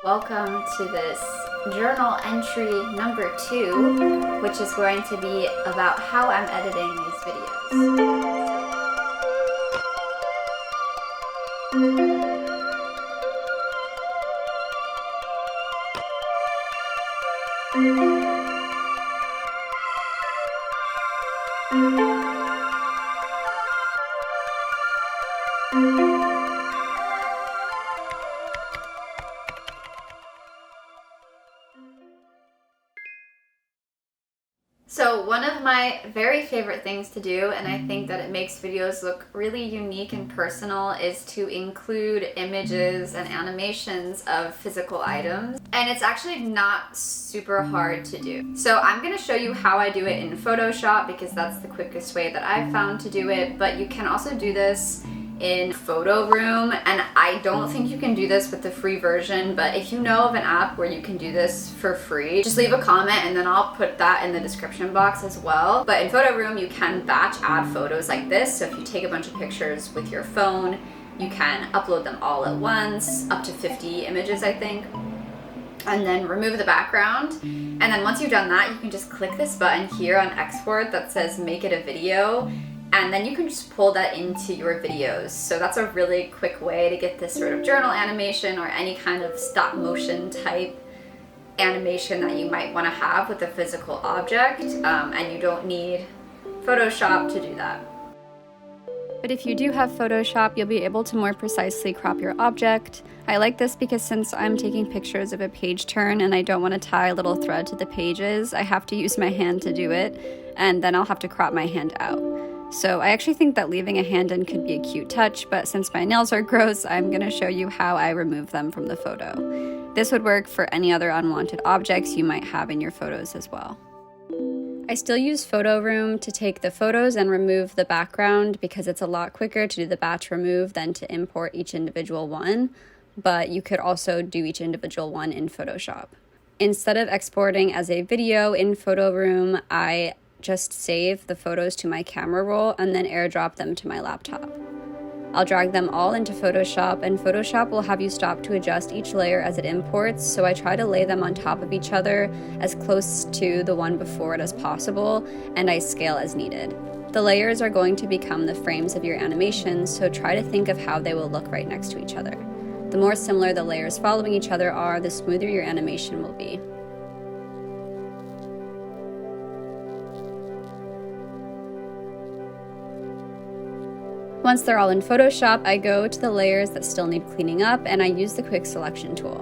Welcome to this journal entry number 2, which is going to be about how I'm editing these videos. So one of my very favorite things to do, and I think that it makes videos look really unique and personal, is to include images and animations of physical items. And it's actually not super hard to do. So I'm going to show you how I do it in Photoshop because that's the quickest way that I've found to do it, but you can also do this in Photo Room, and I don't think you can do this with the free version, but if you know of an app where you can do this for free, just leave a comment and then I'll put that in the description box as well. But in Photo Room you can batch add photos like this, so if you take a bunch of pictures with your phone, you can upload them all at once, up to 50 images I think, and then remove the background. And then once you've done that, you can just click this button here on export that says make it a video, and then you can just pull that into your videos. So that's a really quick way to get this sort of journal animation or any kind of stop motion type animation that you might want to have with a physical object, and you don't need Photoshop to do that. But if you do have Photoshop, you'll be able to more precisely crop your object. I like this because since I'm taking pictures of a page turn and I don't want to tie a little thread to the pages, I have to use my hand to do it, and then I'll have to crop my hand out. So I actually think that leaving a hand in could be a cute touch, but since my nails are gross, I'm going to show you how I remove them from the photo. This would work for any other unwanted objects you might have in your photos as well. I still use Photo Room to take the photos and remove the background because it's a lot quicker to do the batch remove than to import each individual one, but you could also do each individual one in Photoshop. Instead of exporting as a video in Photo Room, I just save the photos to my camera roll and then airdrop them to my laptop. I'll drag them all into Photoshop, and Photoshop will have you stop to adjust each layer as it imports, so I try to lay them on top of each other as close to the one before it as possible, and I scale as needed. The layers are going to become the frames of your animations, so try to think of how they will look right next to each other. The more similar the layers following each other are, the smoother your animation will be. Once they're all in Photoshop, I go to the layers that still need cleaning up, and I use the quick selection tool.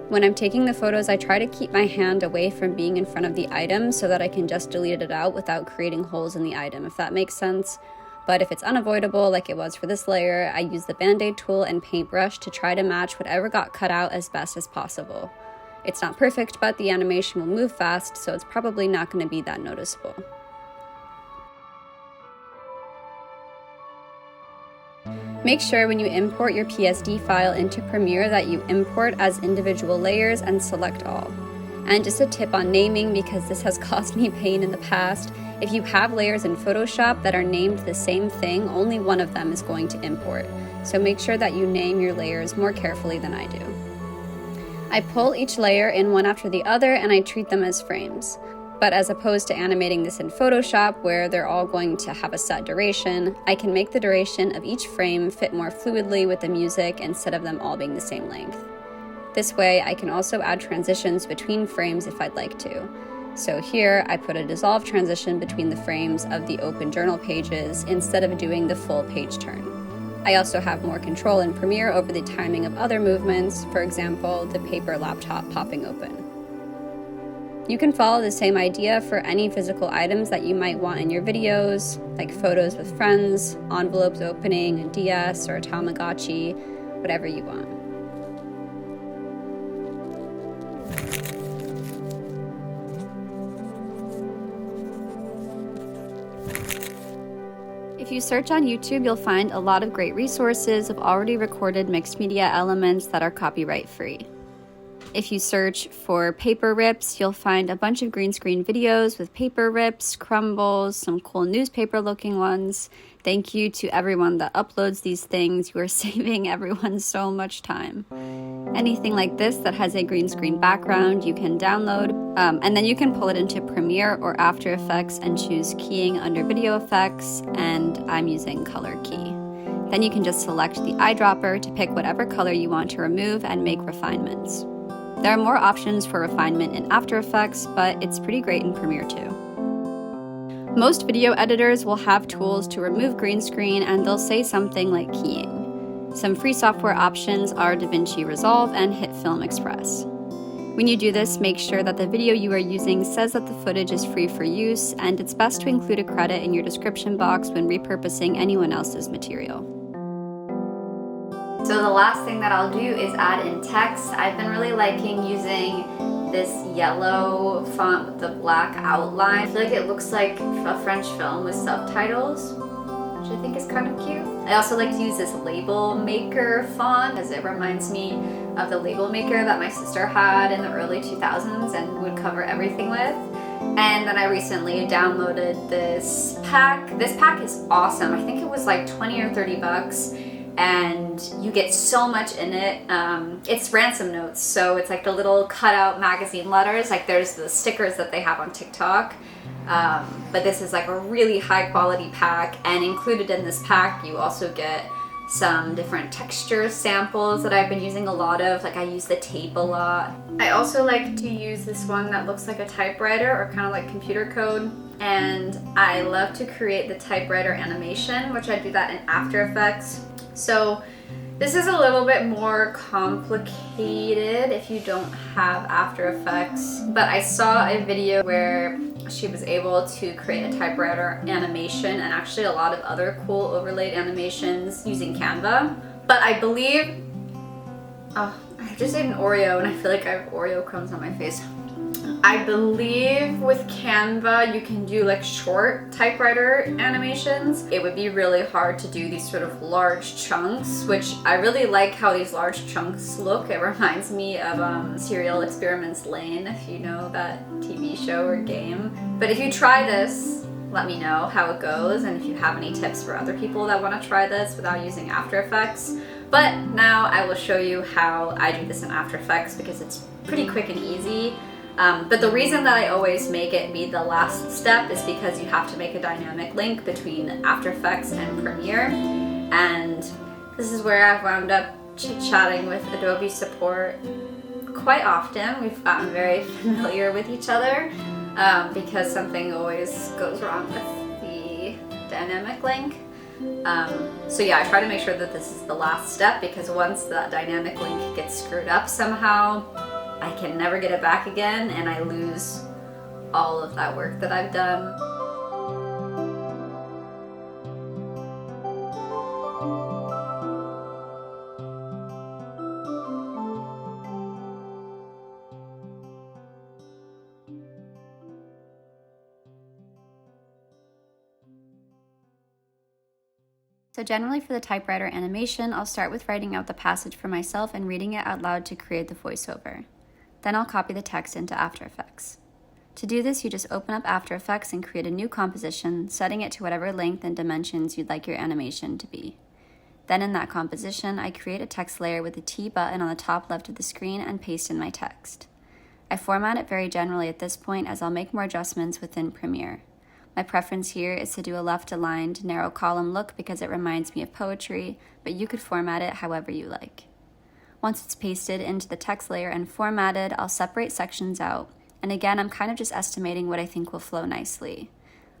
When I'm taking the photos, I try to keep my hand away from being in front of the item so that I can just delete it out without creating holes in the item, if that makes sense. But if it's unavoidable, like it was for this layer, I use the Band-Aid tool and paintbrush to try to match whatever got cut out as best as possible. It's not perfect, but the animation will move fast, so it's probably not going to be that noticeable. Make sure when you import your PSD file into Premiere that you import as individual layers and select all. And just a tip on naming, because this has caused me pain in the past, if you have layers in Photoshop that are named the same thing, only one of them is going to import. So make sure that you name your layers more carefully than I do. I pull each layer in one after the other and I treat them as frames. But as opposed to animating this in Photoshop, where they're all going to have a set duration, I can make the duration of each frame fit more fluidly with the music instead of them all being the same length. This way, I can also add transitions between frames if I'd like to. So here, I put a dissolve transition between the frames of the open journal pages instead of doing the full page turn. I also have more control in Premiere over the timing of other movements, for example, the paper laptop popping open. You can follow the same idea for any physical items that you might want in your videos, like photos with friends, envelopes opening, a DS or a Tamagotchi, whatever you want. If If you search on YouTube, you'll find a lot of great resources of already recorded mixed media elements that are copyright free. If you search for paper rips, you'll find a bunch of green screen videos with paper rips, crumbles, some cool newspaper looking ones. Thank you to everyone that uploads these things. You are saving everyone so much time. Anything like this that has a green screen background, you can download, and then you can pull it into Premiere or After Effects and choose keying under video effects, and I'm using color key. Then you can just select the eyedropper to pick whatever color you want to remove and make refinements. There are more options for refinement in After Effects, but it's pretty great in Premiere too. Most video editors will have tools to remove green screen, and they'll say something like keying. Some free software options are DaVinci Resolve and HitFilm Express. When you do this, make sure that the video you are using says that the footage is free for use, and it's best to include a credit in your description box when repurposing anyone else's material. So the last thing that I'll do is add in text. I've been really liking using this yellow font with the black outline. I feel like it looks like a French film with subtitles, which I think is kind of cute. I also like to use this label maker font because it reminds me of the label maker that my sister had in the early 2000s and would cover everything with. And then I recently downloaded this pack. This pack is awesome. I think it was like 20 or 30 bucks. And you get so much in it. It's ransom notes, so it's like the little cutout magazine letters. Like there's the stickers that they have on TikTok, but this is like a really high quality pack. And included in this pack, you also get some different texture samples that I've been using a lot of. Like I use the tape a lot. I also like to use this one that looks like a typewriter or kind of like computer code. And I love to create the typewriter animation, which I do that in After Effects. So this is a little bit more complicated if you don't have After Effects, but I saw a video where she was able to create a typewriter animation and actually a lot of other cool overlaid animations using Canva. But I believe, I just ate an Oreo and I feel like I have Oreo crumbs on my face. I believe with Canva you can do like short typewriter animations. It would be really hard to do these sort of large chunks, which I really like how these large chunks look. It reminds me of Serial Experiments Lane, if you know that TV show or game. But if you try this, let me know how it goes and if you have any tips for other people that want to try this without using After Effects. But now I will show you how I do this in After Effects because it's pretty quick and easy. But the reason that I always make it be the last step is because you have to make a dynamic link between After Effects and Premiere. And this is where I've wound up chit-chatting with Adobe support quite often. We've gotten very familiar with each other because something always goes wrong with the dynamic link. So yeah, I try to make sure that this is the last step because once that dynamic link gets screwed up somehow, I can never get it back again and I lose all of that work that I've done. So generally for the typewriter animation, I'll start with writing out the passage for myself and reading it out loud to create the voiceover. Then I'll copy the text into After Effects. To do this, you just open up After Effects and create a new composition, setting it to whatever length and dimensions you'd like your animation to be. Then in that composition, I create a text layer with the T button on the top left of the screen and paste in my text. I format it very generally at this point as I'll make more adjustments within Premiere. My preference here is to do a left-aligned, narrow column look because it reminds me of poetry, but you could format it however you like. Once it's pasted into the text layer and formatted, I'll separate sections out. And again, I'm kind of just estimating what I think will flow nicely.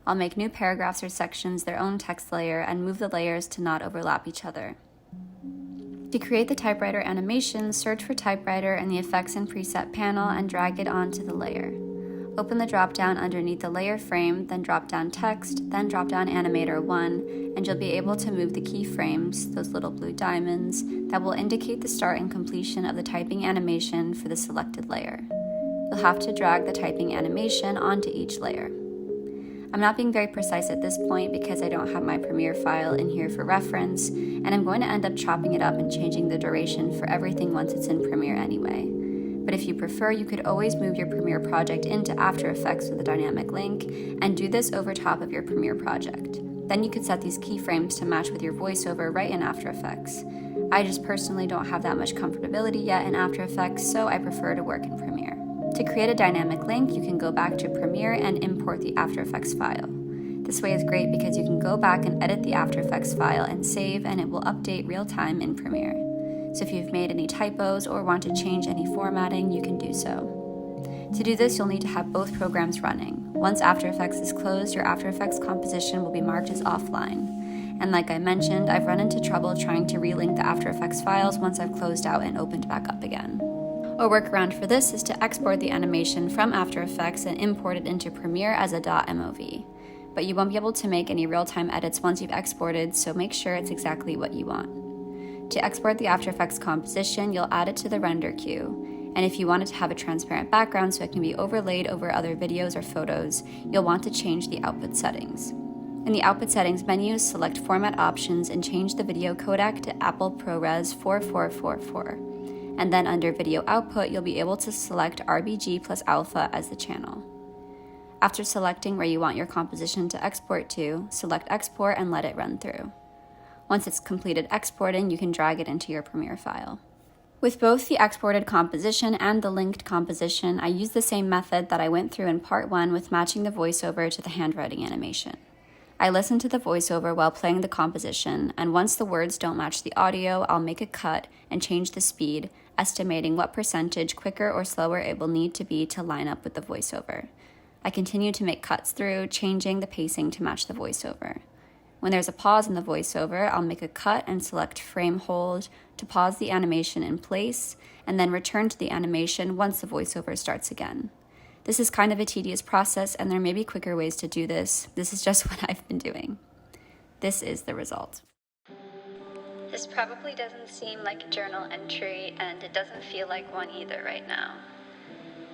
I'll make new paragraphs or sections their own text layer and move the layers to not overlap each other. To create the typewriter animation, search for typewriter in the Effects and Preset panel and drag it onto the layer. Open the drop-down underneath the layer frame, then drop down Text, then drop down Animator 1, and you'll be able to move the keyframes, those little blue diamonds, that will indicate the start and completion of the typing animation for the selected layer. You'll have to drag the typing animation onto each layer. I'm not being very precise at this point because I don't have my Premiere file in here for reference, and I'm going to end up chopping it up and changing the duration for everything once it's in Premiere anyway. But if you prefer, you could always move your Premiere project into After Effects with a dynamic link and do this over top of your Premiere project. Then you could set these keyframes to match with your voiceover right in After Effects. I just personally don't have that much comfortability yet in After Effects, so I prefer to work in Premiere. To create a dynamic link, you can go back to Premiere and import the After Effects file. This way is great because you can go back and edit the After Effects file and save, and it will update real time in Premiere. So if you've made any typos or want to change any formatting, you can do so. To do this, you'll need to have both programs running. Once After Effects is closed, your After Effects composition will be marked as offline. And like I mentioned, I've run into trouble trying to relink the After Effects files once I've closed out and opened back up again. A workaround for this is to export the animation from After Effects and import it into Premiere as a .mov. But you won't be able to make any real-time edits once you've exported, so make sure it's exactly what you want. To export the After Effects composition, you'll add it to the render queue. And if you want it to have a transparent background so it can be overlaid over other videos or photos, you'll want to change the output settings. In the output settings menu, select Format Options and change the video codec to Apple ProRes 4444. And then under Video Output, you'll be able to select RBG plus Alpha as the channel. After selecting where you want your composition to export to, select Export and let it run through. Once it's completed exporting, you can drag it into your Premiere file. With both the exported composition and the linked composition, I use the same method that I went through in part 1 with matching the voiceover to the handwriting animation. I listen to the voiceover while playing the composition, and once the words don't match the audio, I'll make a cut and change the speed, estimating what percentage quicker or slower it will need to be to line up with the voiceover. I continue to make cuts through, changing the pacing to match the voiceover. When there's a pause in the voiceover, I'll make a cut and select Frame Hold to pause the animation in place, and then return to the animation once the voiceover starts again. This is kind of a tedious process, and there may be quicker ways to do this. This is just what I've been doing. This is the result. This probably doesn't seem like a journal entry, and it doesn't feel like one either right now.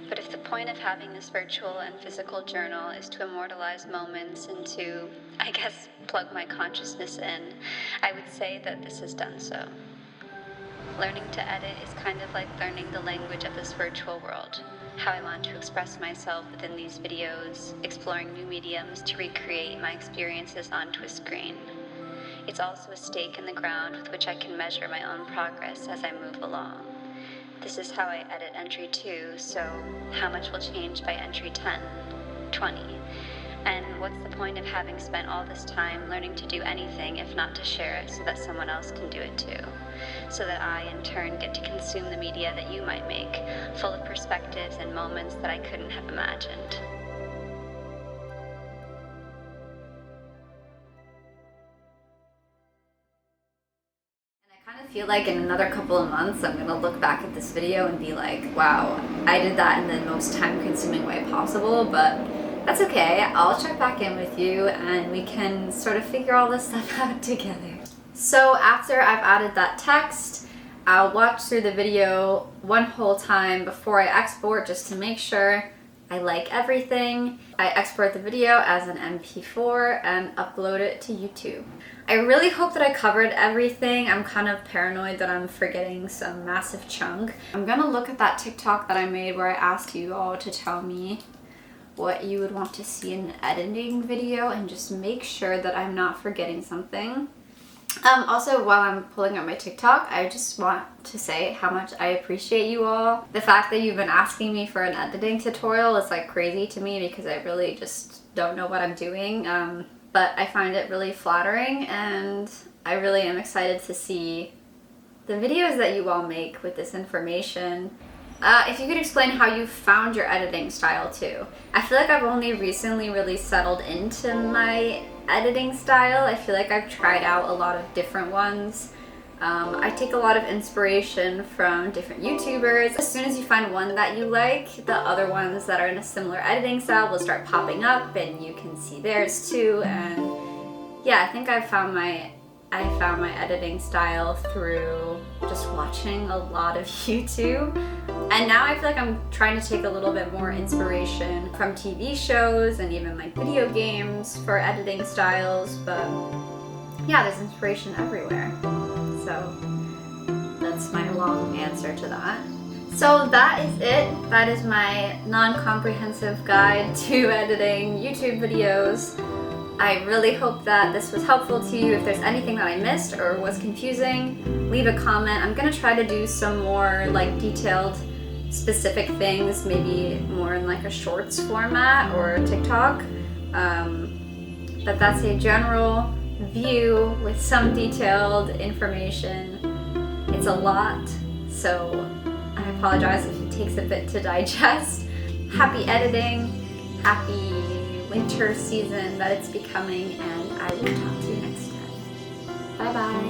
But if the point of having this virtual and physical journal is to immortalize moments and to, I guess, plug my consciousness in, I would say that this has done so. Learning to edit is kind of like learning the language of this virtual world, how I want to express myself within these videos, exploring new mediums to recreate my experiences onto a screen. It's also a stake in the ground with which I can measure my own progress as I move along. This is how I edit entry 2, so how much will change by entry 10, 20? And what's the point of having spent all this time learning to do anything if not to share it so that someone else can do it too? So that I, in turn, get to consume the media that you might make, full of perspectives and moments that I couldn't have imagined. I kind of feel like in another couple of months I'm going to look back at this video and be like, wow, I did that in the most time-consuming way possible, but that's okay. I'll check back in with you and we can sort of figure all this stuff out together. So after I've added that text, I'll watch through the video one whole time before I export just to make sure I like everything. I export the video as an MP4 and upload it to YouTube. I really hope that I covered everything. I'm kind of paranoid that I'm forgetting some massive chunk. I'm gonna look at that TikTok that I made where I asked you all to tell me what you would want to see in an editing video and just make sure that I'm not forgetting something. Also, while I'm pulling up my TikTok, I just want to say how much I appreciate you all. The fact that you've been asking me for an editing tutorial is like crazy to me because I really just don't know what I'm doing. But I find it really flattering and I really am excited to see the videos that you all make with this information. If you could explain how you found your editing style too. I feel like I've only recently really settled into my editing style. I feel like I've tried out a lot of different ones. I take a lot of inspiration from different YouTubers. As soon as you find one that you like, the other ones that are in a similar editing style will start popping up and you can see theirs too. And yeah, I think I've found my I found my editing style through just watching a lot of YouTube. And now I feel like I'm trying to take a little bit more inspiration from TV shows and even like video games for editing styles, but yeah, there's inspiration everywhere. So that's my long answer to that. So that is it. That is my non-comprehensive guide to editing YouTube videos. I really hope that this was helpful to you. If there's anything that I missed or was confusing, leave a comment. I'm gonna try to do some more like detailed, specific things, maybe more in like a shorts format or TikTok. But that's a general view with some detailed information. It's a lot, so I apologize if it takes a bit to digest. Happy editing, happy winter season that it's becoming, and I will talk to you next time. Bye bye.